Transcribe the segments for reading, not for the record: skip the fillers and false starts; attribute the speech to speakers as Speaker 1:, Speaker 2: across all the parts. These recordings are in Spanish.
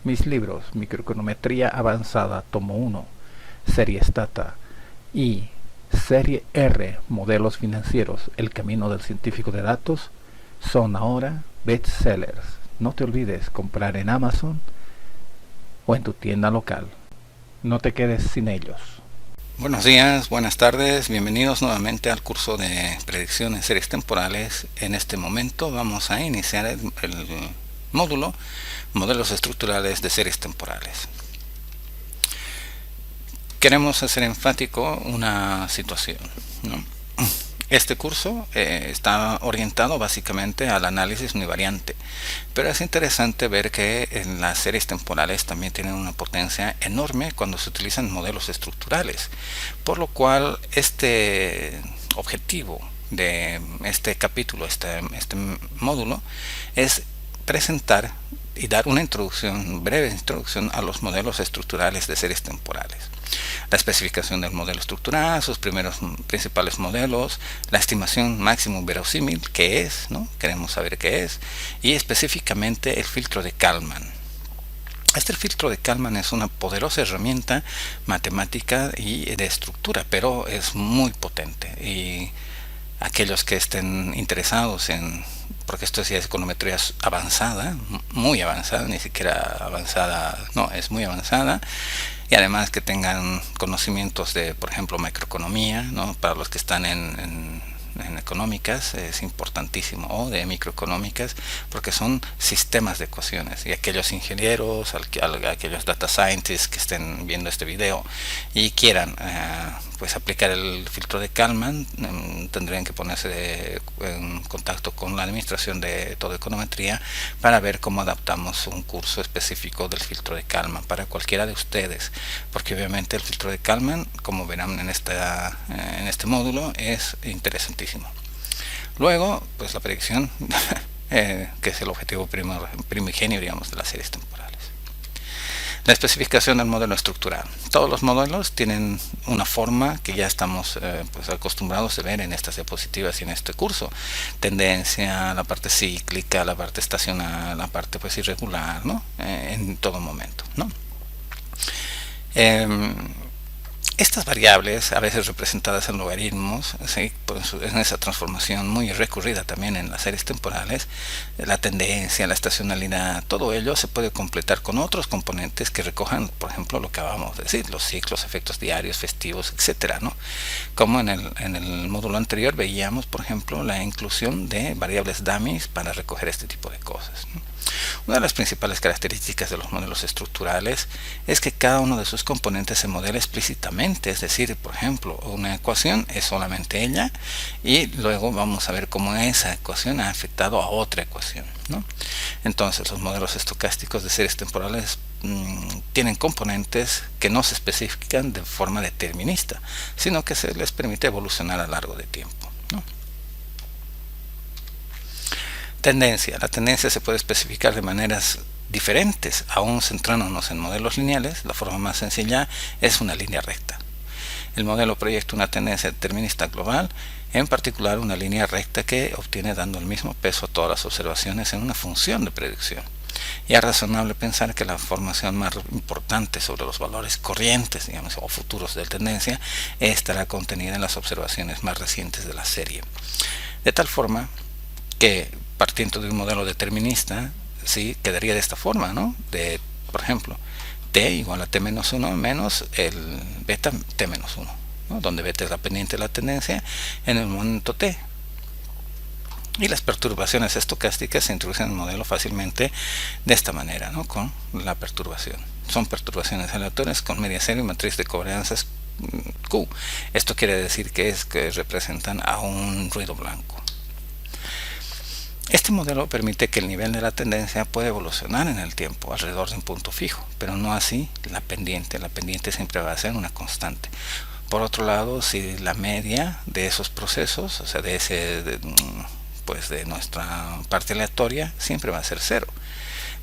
Speaker 1: Mis libros Microeconometría Avanzada Tomo 1, Serie Stata y Serie R Modelos Financieros El Camino del Científico de Datos son ahora bestsellers. No te olvides comprar en Amazon o en tu tienda local. No te quedes sin ellos.
Speaker 2: Buenos días, buenas tardes, bienvenidos nuevamente al curso de predicción en series temporales. En este momento vamos a iniciar el módulo Modelos estructurales de series temporales. Queremos hacer enfático una situación, ¿no? Este curso está orientado básicamente al análisis univariante, pero es interesante ver que en las series temporales también tienen una potencia enorme cuando se utilizan modelos estructurales, por lo cual este objetivo de este capítulo, este módulo, es presentar y dar una breve introducción a los modelos estructurales de series temporales. La especificación del modelo estructural, sus primeros principales modelos, la estimación máximo verosímil, qué es, ¿no? Queremos saber qué es, y específicamente el filtro de Kalman. Este filtro de Kalman es una poderosa herramienta matemática y de estructura, pero es muy potente, y aquellos que estén interesados porque esto sí es econometría avanzada, muy avanzada, ni siquiera avanzada, no, es muy avanzada, y además que tengan conocimientos de, por ejemplo, macroeconomía, ¿no? Para los que están en económicas es importantísimo, o de microeconómicas, porque son sistemas de ecuaciones, y aquellos ingenieros, aquellos data scientists que estén viendo este video y quieran pues aplicar el filtro de Kalman, tendrían que ponerse en contacto con la administración de toda econometría para ver cómo adaptamos un curso específico del filtro de Kalman para cualquiera de ustedes, porque obviamente el filtro de Kalman, como verán en este módulo, es interesantísimo. Luego, pues la predicción que es el objetivo primigenio, digamos, de las series temporales. La especificación del modelo estructural. Todos los modelos tienen una forma que ya estamos pues acostumbrados a ver en estas diapositivas y en este curso. Tendencia, la parte cíclica, la parte estacional, la parte pues irregular, ¿no? En todo momento, ¿no? Estas variables, a veces representadas en logaritmos, ¿sí? Pues en esa transformación muy recurrida también en las series temporales, la tendencia, la estacionalidad, todo ello se puede completar con otros componentes que recojan, por ejemplo, lo que acabamos de decir, los ciclos, efectos diarios, festivos, etcétera, ¿no? Como en el módulo anterior veíamos, por ejemplo, la inclusión de variables dummies para recoger este tipo de cosas, ¿no? Una de las principales características de los modelos estructurales es que cada uno de sus componentes se modela explícitamente, es decir, por ejemplo, una ecuación es solamente ella, y luego vamos a ver cómo esa ecuación ha afectado a otra ecuación, ¿no? Entonces, los modelos estocásticos de series temporales tienen componentes que no se especifican de forma determinista, sino que se les permite evolucionar a lo largo de tiempo, ¿no? Tendencia. La tendencia se puede especificar de maneras diferentes, aún centrándonos en modelos lineales. La forma más sencilla es una línea recta. El modelo proyecta una tendencia determinista global, en particular una línea recta que obtiene dando el mismo peso a todas las observaciones en una función de predicción. Y es razonable pensar que la información más importante sobre los valores corrientes, digamos, o futuros de tendencia estará contenida en las observaciones más recientes de la serie. De tal forma que, partiendo de un modelo determinista, sí, quedaría de esta forma, ¿no? De, por ejemplo, t igual a t-1 menos el beta t-1, ¿no? Donde beta es la pendiente de la tendencia en el momento t. Y las perturbaciones estocásticas se introducen en el modelo fácilmente de esta manera, ¿no? Con la perturbación. Son perturbaciones aleatorias con media cero y matriz de covarianzas Q. Esto quiere decir que representan a un ruido blanco. Este modelo permite que el nivel de la tendencia pueda evolucionar en el tiempo alrededor de un punto fijo, pero no así la pendiente. La pendiente siempre va a ser una constante. Por otro lado, si la media de esos procesos, o sea, de nuestra parte aleatoria, siempre va a ser cero.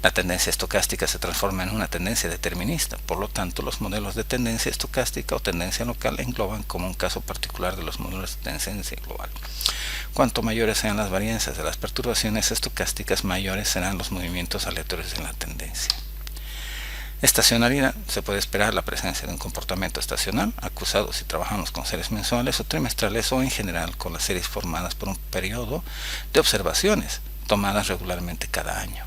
Speaker 2: La tendencia estocástica se transforma en una tendencia determinista. Por lo tanto, los modelos de tendencia estocástica o tendencia local engloban como un caso particular de los modelos de tendencia global. Cuanto mayores sean las varianzas de las perturbaciones estocásticas, mayores serán los movimientos aleatorios en la tendencia. Estacionalidad: se puede esperar la presencia de un comportamiento estacional acusado si trabajamos con series mensuales o trimestrales o en general con las series formadas por un periodo de observaciones tomadas regularmente cada año.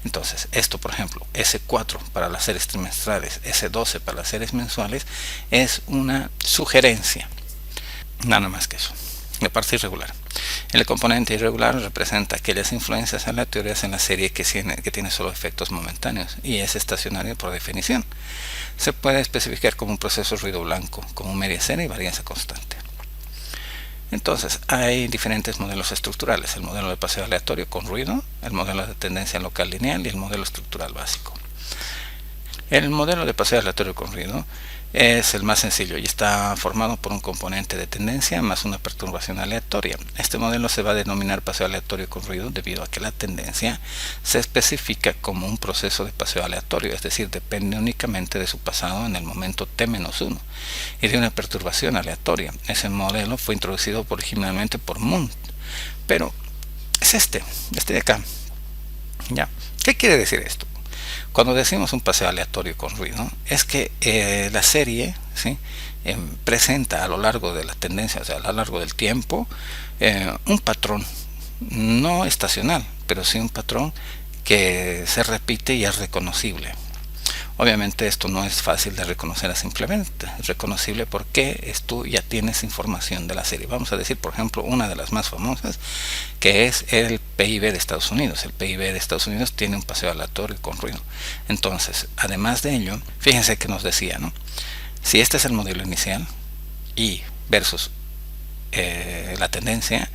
Speaker 2: Entonces, esto, por ejemplo, S4 para las series trimestrales, S12 para las series mensuales, es una sugerencia, nada más que eso. La parte irregular: el componente irregular representa aquellas influencias aleatorias en la serie que tiene solo efectos momentáneos y es estacionario por definición. Se puede especificar como un proceso ruido blanco, como media serie y varianza constante. Entonces, hay diferentes modelos estructurales: el modelo de paseo aleatorio con ruido, el modelo de tendencia local lineal y el modelo estructural básico. El modelo de paseo aleatorio con ruido es el más sencillo y está formado por un componente de tendencia más una perturbación aleatoria. Este modelo se va a denominar paseo aleatorio con ruido debido a que la tendencia se especifica como un proceso de paseo aleatorio, es decir, depende únicamente de su pasado en el momento t-1 y de una perturbación aleatoria. Ese modelo fue introducido originalmente por Moon, pero es este de acá. ¿Ya? ¿Qué quiere decir esto? Cuando decimos un paseo aleatorio con ruido, es que la serie, ¿sí?, presenta a lo largo de la tendencia, o sea, a lo largo del tiempo, un patrón, no estacional, pero sí un patrón que se repite y es reconocible. Obviamente esto no es fácil de reconocer a simplemente, es reconocible porque tú ya tienes información de la serie. Vamos a decir, por ejemplo, una de las más famosas, que es el PIB de Estados Unidos. El PIB de Estados Unidos tiene un paseo aleatorio con ruido. Entonces, además de ello, fíjense que nos decía, ¿no? Si este es el modelo inicial y versus la tendencia,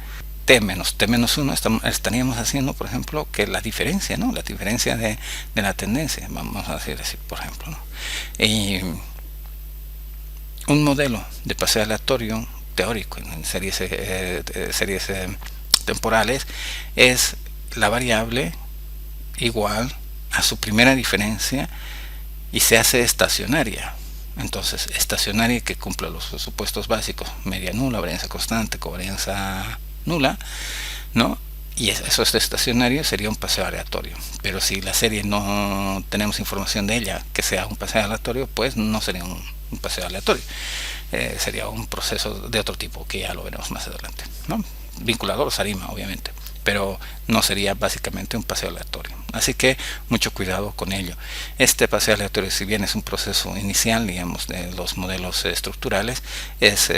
Speaker 2: t-1 estaríamos haciendo, por ejemplo, que la diferencia, ¿no? La diferencia de la tendencia, vamos a decir así, por ejemplo, ¿no? Y un modelo de paseo aleatorio teórico en series temporales es la variable igual a su primera diferencia y se hace estacionaria. Entonces, estacionaria que cumple los supuestos básicos: media nula, varianza constante, covarianza nula, ¿no? Y eso es estacionario, sería un paseo aleatorio. Pero si la serie no tenemos información de ella que sea un paseo aleatorio, pues no sería un paseo aleatorio. Sería un proceso de otro tipo, que ya lo veremos más adelante, ¿no? Vinculador, Sarima, obviamente, pero no sería básicamente un paseo aleatorio. Así que mucho cuidado con ello. Este paseo aleatorio, si bien es un proceso inicial, digamos, de los modelos estructurales, es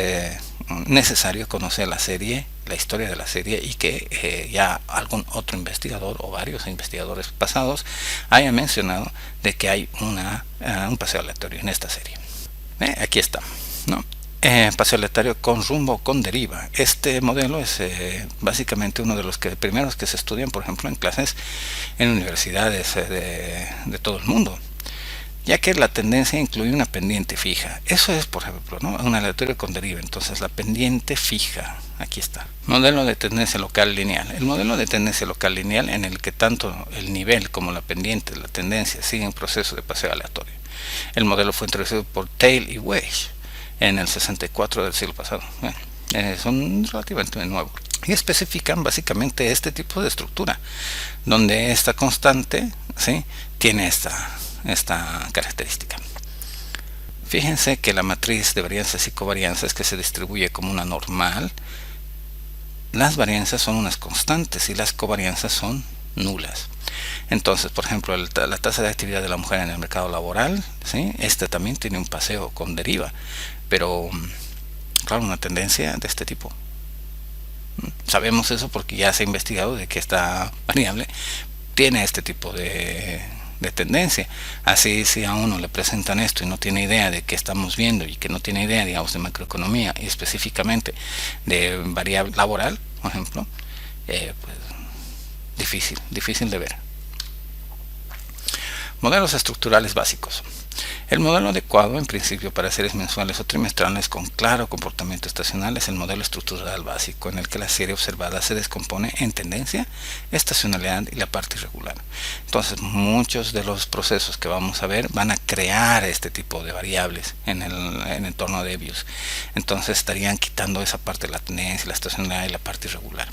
Speaker 2: necesario conocer la serie, la historia de la serie, y que ya algún otro investigador o varios investigadores pasados hayan mencionado de que hay un paseo aleatorio en esta serie. Aquí está, ¿no? Paseo aleatorio con rumbo con deriva. Este modelo es básicamente uno de los primeros que se estudian, por ejemplo, en clases en universidades de todo el mundo, ya que la tendencia incluye una pendiente fija. Eso es, por ejemplo, ¿no?, un aleatorio con deriva. Entonces, la pendiente fija, aquí está. Modelo de tendencia local lineal. El modelo de tendencia local lineal, en el que tanto el nivel como la pendiente de la tendencia siguen un proceso de paseo aleatorio. El modelo fue introducido por Tail y Weiss en el 64 del siglo pasado. Son relativamente nuevos y especifican básicamente este tipo de estructura, donde esta constante, ¿sí?, tiene esta característica. Fíjense que la matriz de varianzas y covarianzas, que se distribuye como una normal, las varianzas son unas constantes y las covarianzas son nulas. Entonces, por ejemplo, la tasa de actividad de la mujer en el mercado laboral, ¿sí?, este también tiene un paseo con deriva, pero claro, una tendencia de este tipo. Sabemos eso porque ya se ha investigado de que esta variable tiene este tipo de tendencia. Así, si a uno le presentan esto y no tiene idea de qué estamos viendo, y que no tiene idea, digamos, de macroeconomía y específicamente de variable laboral, por ejemplo, pues difícil de ver. Modelos estructurales básicos. El modelo adecuado, en principio, para series mensuales o trimestrales con claro comportamiento estacional es el modelo estructural básico, en el que la serie observada se descompone en tendencia, estacionalidad y la parte irregular. Entonces, muchos de los procesos que vamos a ver van a crear este tipo de variables en el entorno de Hebbius. Entonces, estarían quitando esa parte de la tendencia, la estacionalidad y la parte irregular,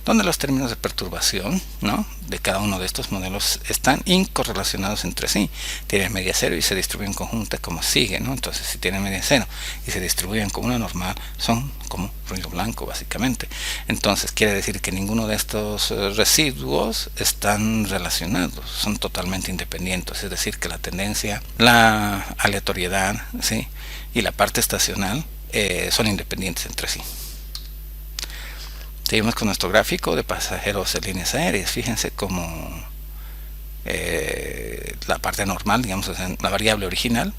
Speaker 2: donde los términos de perturbación, ¿no?, de cada uno de estos modelos están incorrelacionados entre sí. Tienen media cero y se distribuyen conjunta como sigue, ¿no? Entonces, si tienen media cero y se distribuyen como una normal, son como ruido blanco, básicamente. Entonces, quiere decir que ninguno de estos residuos están relacionados, son totalmente independientes. Es decir, que la tendencia, la aleatoriedad, ¿sí?, y la parte estacional son independientes entre sí. Seguimos con nuestro gráfico de pasajeros en líneas aéreas. Fíjense cómo la parte normal, digamos, es la variable original,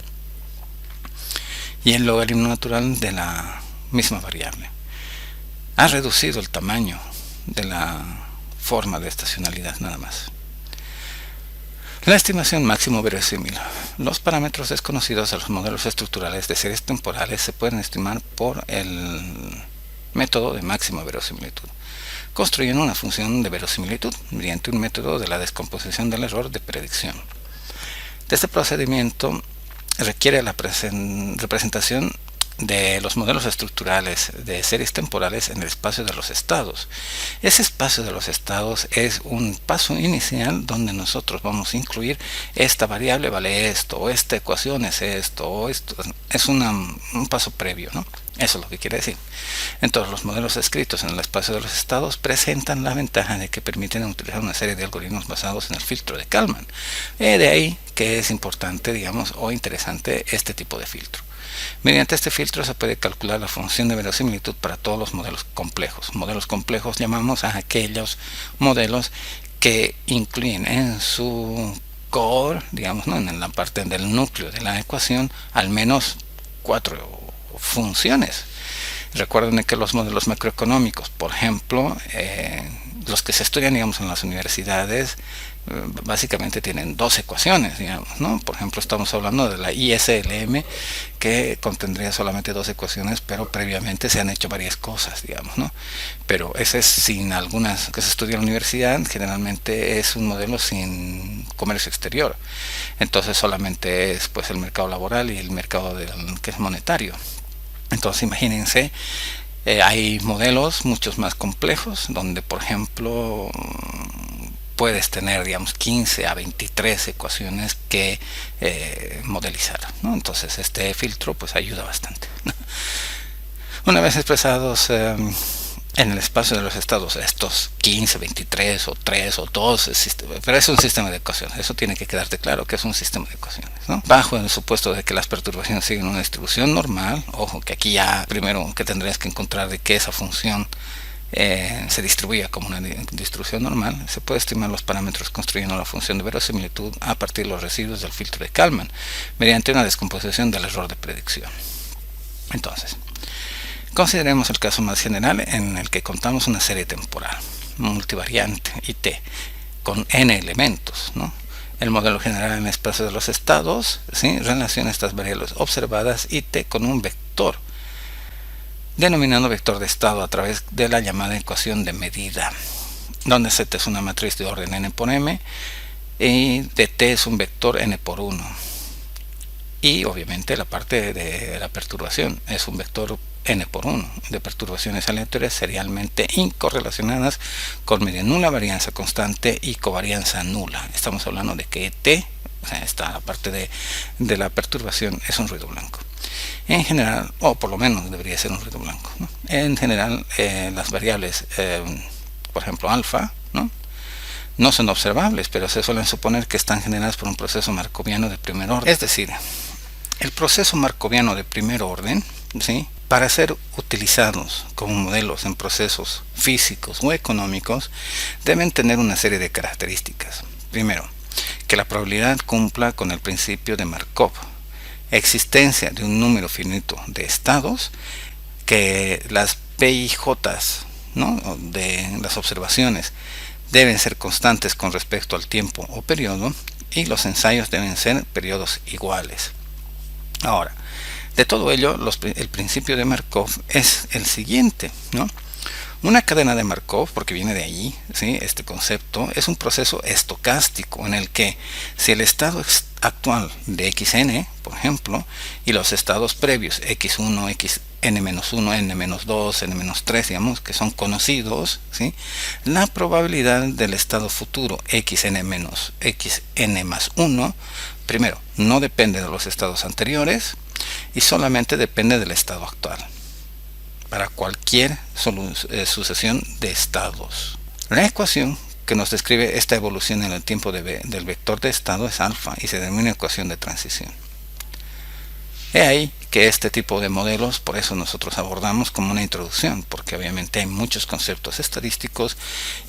Speaker 2: y el logaritmo natural de la misma variable ha reducido el tamaño de la forma de estacionalidad nada más. La estimación máximo verosímil. Los parámetros desconocidos de los modelos estructurales de series temporales se pueden estimar por el método de máxima verosimilitud, construyendo una función de verosimilitud mediante un método de la descomposición del error de predicción. Este procedimiento requiere la representación de los modelos estructurales de series temporales en el espacio de los estados. Ese espacio de los estados es un paso inicial donde nosotros vamos a incluir esta variable vale esto, o esta ecuación es esto, o esto es un paso previo, ¿no? Eso es lo que quiere decir. Entonces, los modelos escritos en el espacio de los estados presentan la ventaja de que permiten utilizar una serie de algoritmos basados en el filtro de Kalman. De ahí que es importante, digamos, o interesante este tipo de filtro. Mediante este filtro se puede calcular la función de verosimilitud para todos los modelos complejos. Modelos complejos llamamos a aquellos modelos que incluyen en su core, digamos, ¿no?, en la parte del núcleo de la ecuación, al menos 4 funciones. Recuerden que los modelos macroeconómicos, por ejemplo, los que se estudian, digamos, en las universidades, básicamente tienen 2 ecuaciones, digamos, ¿no? Por ejemplo, estamos hablando de la ISLM, que contendría solamente 2 ecuaciones, pero previamente se han hecho varias cosas, digamos, ¿no? Pero ese es sin algunas que se estudia en la universidad, generalmente es un modelo sin comercio exterior. Entonces solamente es, pues, el mercado laboral y el mercado que es monetario. Entonces imagínense, hay modelos muchos más complejos donde, por ejemplo, puedes tener, digamos, 15 a 23 ecuaciones que modelizar, ¿no? Entonces este filtro pues ayuda bastante. Una vez expresados en el espacio de los estados estos 15, 23 o 3 o 2, pero es un sistema de ecuaciones. Eso tiene que quedarte claro que es un sistema de ecuaciones, ¿no? Bajo el supuesto de que las perturbaciones siguen una distribución normal. Ojo que aquí ya primero que tendrías que encontrar de que esa función se distribuya como una distribución normal. Se puede estimar los parámetros construyendo la función de verosimilitud a partir de los residuos del filtro de Kalman mediante una descomposición del error de predicción. Entonces, consideremos el caso más general en el que contamos una serie temporal multivariante IT con n elementos, ¿no? El modelo general en el espacio de los estados, ¿sí?, relaciona estas variables observadas IT con un vector denominado vector de estado a través de la llamada ecuación de medida, donde Z es una matriz de orden n por m y de t es un vector n por 1, y obviamente la parte de la perturbación es un vector n por 1 de perturbaciones aleatorias serialmente incorrelacionadas con media nula, varianza constante y covarianza nula. Estamos hablando de que t, o sea, esta parte de la perturbación, es un ruido blanco. En general, o por lo menos debería ser un ruido blanco, ¿no? En general, las variables, por ejemplo alfa, no son observables, pero se suelen suponer que están generadas por un proceso markoviano de primer orden. Es decir, el proceso markoviano de primer orden, ¿sí?, para ser utilizados como modelos en procesos físicos o económicos, deben tener una serie de características. Primero, que la probabilidad cumpla con el principio de Markov, existencia de un número finito de estados, que las PIJs, ¿no?, de las observaciones deben ser constantes con respecto al tiempo o periodo, y los ensayos deben ser periodos iguales. Ahora, de todo ello, el principio de Markov es el siguiente, ¿no? Una cadena de Markov, porque viene de allí, ¿sí?, este concepto, es un proceso estocástico en el que si el estado actual de xn, por ejemplo, y los estados previos x1, xn-1, n-2, n-3, digamos, que son conocidos, ¿sí? La probabilidad del estado futuro xn más 1, primero, no depende de los estados anteriores y solamente depende del estado actual para cualquier sucesión de estados. La ecuación que nos describe esta evolución en el tiempo del vector de estado es alfa y se denomina ecuación de transición. He ahí que este tipo de modelos, por eso nosotros abordamos como una introducción, porque obviamente hay muchos conceptos estadísticos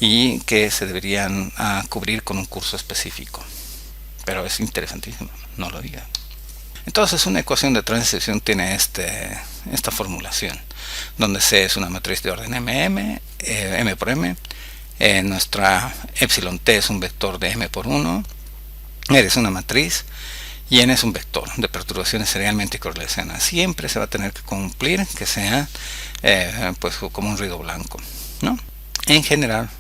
Speaker 2: y que se deberían cubrir con un curso específico. Pero es interesantísimo, no lo digan. Entonces una ecuación de transición tiene esta formulación, donde C es una matriz de orden M por M, nuestra epsilon t es un vector de M por 1, R es una matriz y N es un vector de perturbaciones serialmente correlacionadas. Siempre se va a tener que cumplir que sea pues como un ruido blanco, ¿no? En general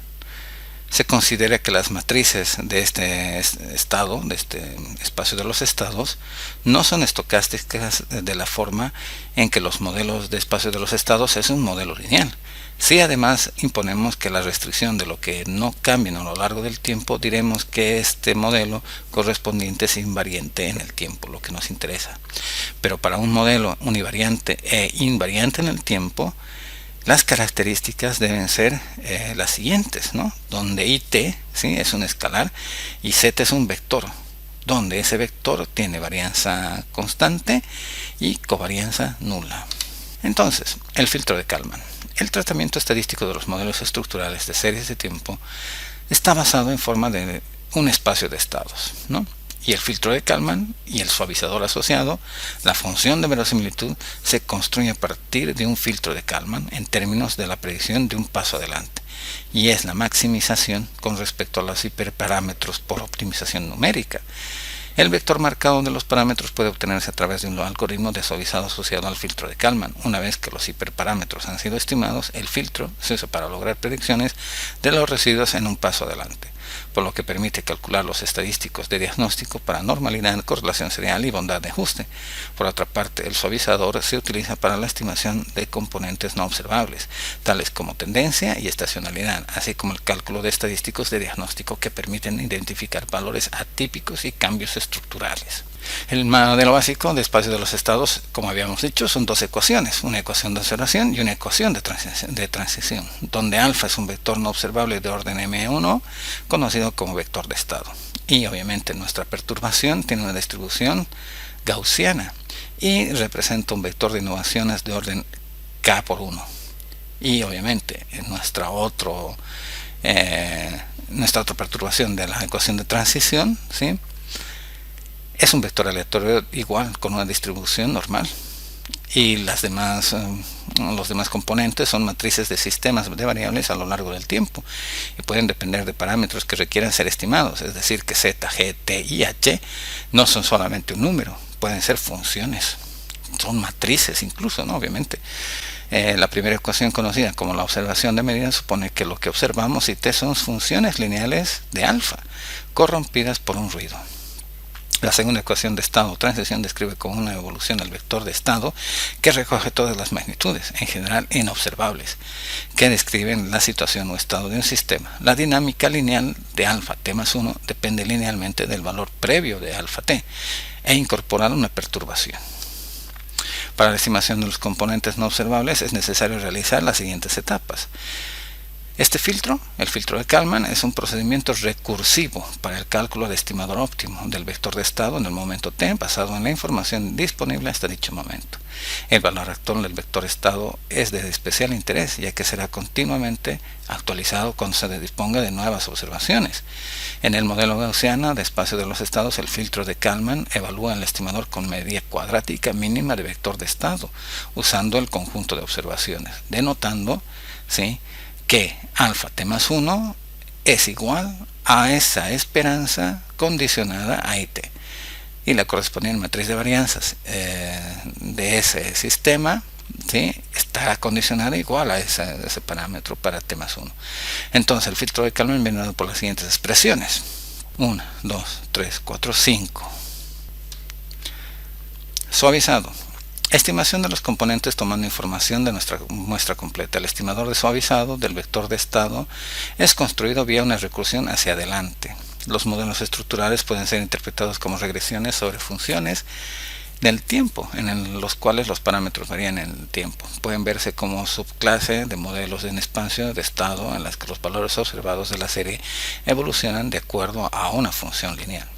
Speaker 2: se considera que las matrices de este estado, de este espacio de los estados, no son estocásticas de la forma en que los modelos de espacio de los estados es un modelo lineal. Si además imponemos que la restricción de lo que no cambien a lo largo del tiempo, diremos que este modelo correspondiente es invariante en el tiempo, lo que nos interesa. Pero para un modelo univariante e invariante en el tiempo, las características deben ser las siguientes, ¿no? Donde it, ¿sí?, es un escalar y z es un vector, donde ese vector tiene varianza constante y covarianza nula. Entonces, el filtro de Kalman. El tratamiento estadístico de los modelos estructurales de series de tiempo está basado en forma de un espacio de estados, ¿no? Y el filtro de Kalman y el suavizador asociado, la función de verosimilitud, se construye a partir de un filtro de Kalman en términos de la predicción de un paso adelante, y es la maximización con respecto a los hiperparámetros por optimización numérica. El vector marcado de los parámetros puede obtenerse a través de un algoritmo de suavizado asociado al filtro de Kalman. Una vez que los hiperparámetros han sido estimados, el filtro se usa para lograr predicciones de los residuos en un paso adelante, por lo que permite calcular los estadísticos de diagnóstico para normalidad, correlación serial y bondad de ajuste. Por otra parte, el suavizador se utiliza para la estimación de componentes no observables, tales como tendencia y estacionalidad, así como el cálculo de estadísticos de diagnóstico que permiten identificar valores atípicos y cambios estructurales. El modelo básico de espacio de los estados, como habíamos dicho, son dos ecuaciones, una ecuación de observación y una ecuación de transición, donde alfa es un vector no observable de orden M1, conocido como vector de estado. Y obviamente nuestra perturbación tiene una distribución gaussiana y representa un vector de innovaciones de orden K por 1. Y obviamente nuestra otra perturbación de la ecuación de transición, ¿sí?, es un vector aleatorio igual con una distribución normal, y los demás componentes son matrices de sistemas de variables a lo largo del tiempo y pueden depender de parámetros que requieran ser estimados, es decir que z, g, t y h no son solamente un número, pueden ser funciones, son matrices incluso, ¿no? Obviamente. La primera ecuación conocida como la observación de medida supone que lo que observamos y t son funciones lineales de alfa corrompidas por un ruido. La segunda ecuación de estado o transición describe como una evolución del vector de estado que recoge todas las magnitudes, en general inobservables, que describen la situación o estado de un sistema. La dinámica lineal de alfa t más 1 depende linealmente del valor previo de alfa t e incorpora una perturbación. Para la estimación de los componentes no observables es necesario realizar las siguientes etapas. Este filtro, el filtro de Kalman, es un procedimiento recursivo para el cálculo del estimador óptimo del vector de estado en el momento t, basado en la información disponible hasta dicho momento. El valor actual del vector estado es de especial interés, ya que será continuamente actualizado cuando se disponga de nuevas observaciones. En el modelo gaussiano de espacio de los estados, el filtro de Kalman evalúa el estimador con medida cuadrática mínima de vector de estado, usando el conjunto de observaciones, denotando, ¿sí?, que alfa t más 1 es igual a esa esperanza condicionada a it, y la correspondiente matriz de varianzas de ese sistema, ¿sí?, está condicionada igual a ese parámetro para t más 1. Entonces el filtro de Kalman viene dado por las siguientes expresiones: 1, 2, 3, 4, 5. Suavizado. Estimación de los componentes tomando información de nuestra muestra completa. El estimador de suavizado del vector de estado es construido vía una recursión hacia adelante. Los modelos estructurales pueden ser interpretados como regresiones sobre funciones del tiempo, en los cuales los parámetros varían en el tiempo. Pueden verse como subclase de modelos en espacio de estado en las que los valores observados de la serie evolucionan de acuerdo a una función lineal.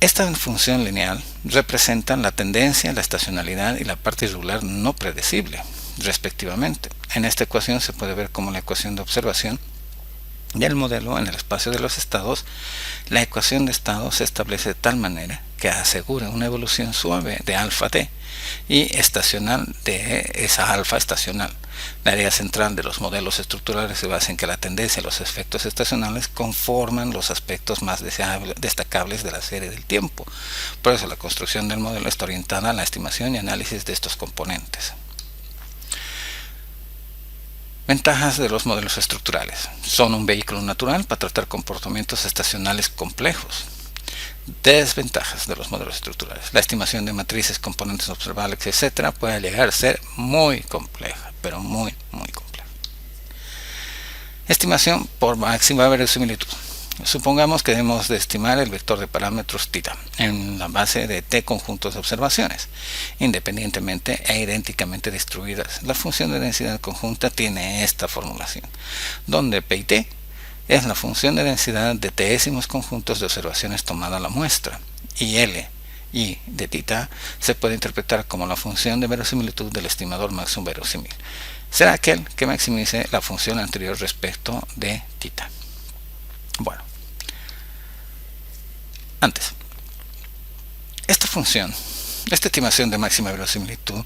Speaker 2: Esta función lineal representa la tendencia, la estacionalidad y la parte irregular no predecible, respectivamente. En esta ecuación se puede ver como la ecuación de observación del modelo en el espacio de los estados. La ecuación de estado se establece de tal manera que asegura una evolución suave de alfa t y estacional de esa alfa estacional. La idea central de los modelos estructurales se basa en que la tendencia y los efectos estacionales conforman los aspectos más destacables de la serie del tiempo. Por eso la construcción del modelo está orientada a la estimación y análisis de estos componentes. Ventajas de los modelos estructurales. Son un vehículo natural para tratar comportamientos estacionales complejos. Desventajas de los modelos estructurales. La estimación de matrices, componentes observables, etc. puede llegar a ser muy compleja, pero muy compleja. Estimación por máxima verosimilitud. Supongamos que debemos de estimar el vector de parámetros θ en la base de t conjuntos de observaciones, independientemente e idénticamente distribuidas. La función de densidad conjunta tiene esta formulación, donde p y t es la función de densidad de tésimos conjuntos de observaciones tomada la muestra, y L y de θ se puede interpretar como la función de verosimilitud del estimador máximo verosímil. Será aquel que maximice la función anterior respecto de θ. Bueno, antes, esta función, esta estimación de máxima verosimilitud,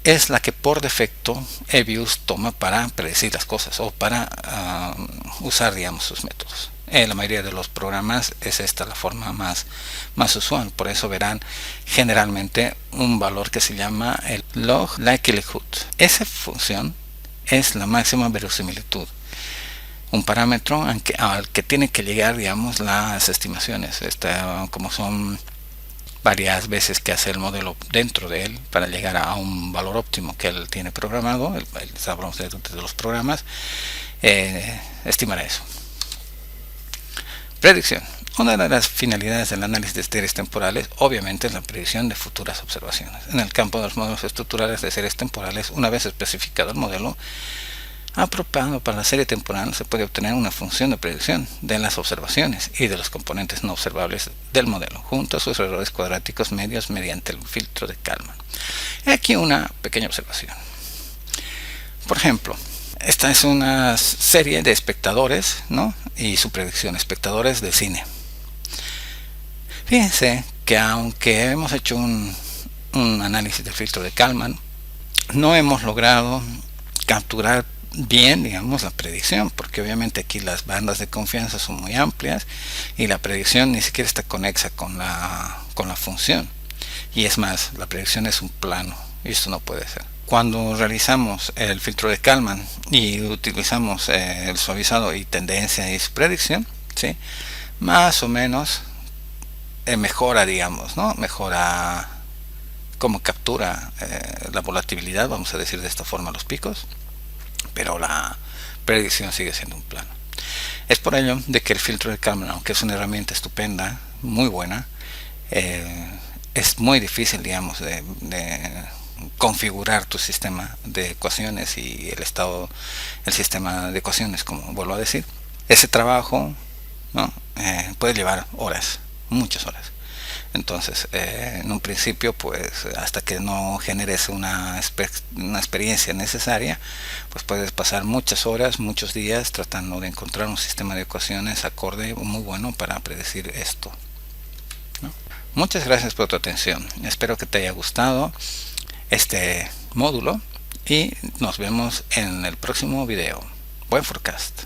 Speaker 2: es la que por defecto Hebbius toma para predecir las cosas o para usar, digamos, sus métodos. En la mayoría de los programas es esta la forma más usual. Por eso verán generalmente un valor que se llama el log likelihood. Esa función es la máxima verosimilitud, un parámetro al que tiene que llegar, digamos, las estimaciones, como son varias veces que hace el modelo dentro de él para llegar a un valor óptimo que él tiene programado. Hablamos de los programas, estimará eso. Predicción. Una de las finalidades del análisis de series temporales obviamente es la predicción de futuras observaciones. En el campo de los modelos estructurales de series temporales, una vez especificado el modelo apropiado para la serie temporal, se puede obtener una función de predicción de las observaciones y de los componentes no observables del modelo, junto a sus errores cuadráticos medios mediante el filtro de Kalman. Aquí una pequeña observación. Por ejemplo, esta es una serie de espectadores, ¿no? Y su predicción, espectadores de cine. Fíjense que aunque hemos hecho un análisis del filtro de Kalman, no hemos logrado capturar bien, digamos, la predicción, porque obviamente aquí las bandas de confianza son muy amplias y la predicción ni siquiera está conexa con la función, y es más, la predicción es un plano y esto no puede ser. Cuando realizamos el filtro de Kalman y utilizamos el suavizado y tendencia y su predicción, ¿sí?, más o menos mejora, digamos, ¿no? Mejora como captura la volatilidad, vamos a decir de esta forma, los picos, pero la predicción sigue siendo un plano. Es por ello de que el filtro de Kalman, aunque es una herramienta estupenda, muy buena, es muy difícil, digamos, de configurar tu sistema de ecuaciones y el sistema de ecuaciones, como vuelvo a decir. Ese trabajo, ¿no?, puede llevar horas, muchas horas. Entonces, en un principio, pues hasta que no generes una experiencia necesaria, pues puedes pasar muchas horas, muchos días tratando de encontrar un sistema de ecuaciones acorde muy bueno para predecir esto, ¿no? Muchas gracias por tu atención. Espero que te haya gustado este módulo y nos vemos en el próximo video. Buen forecast.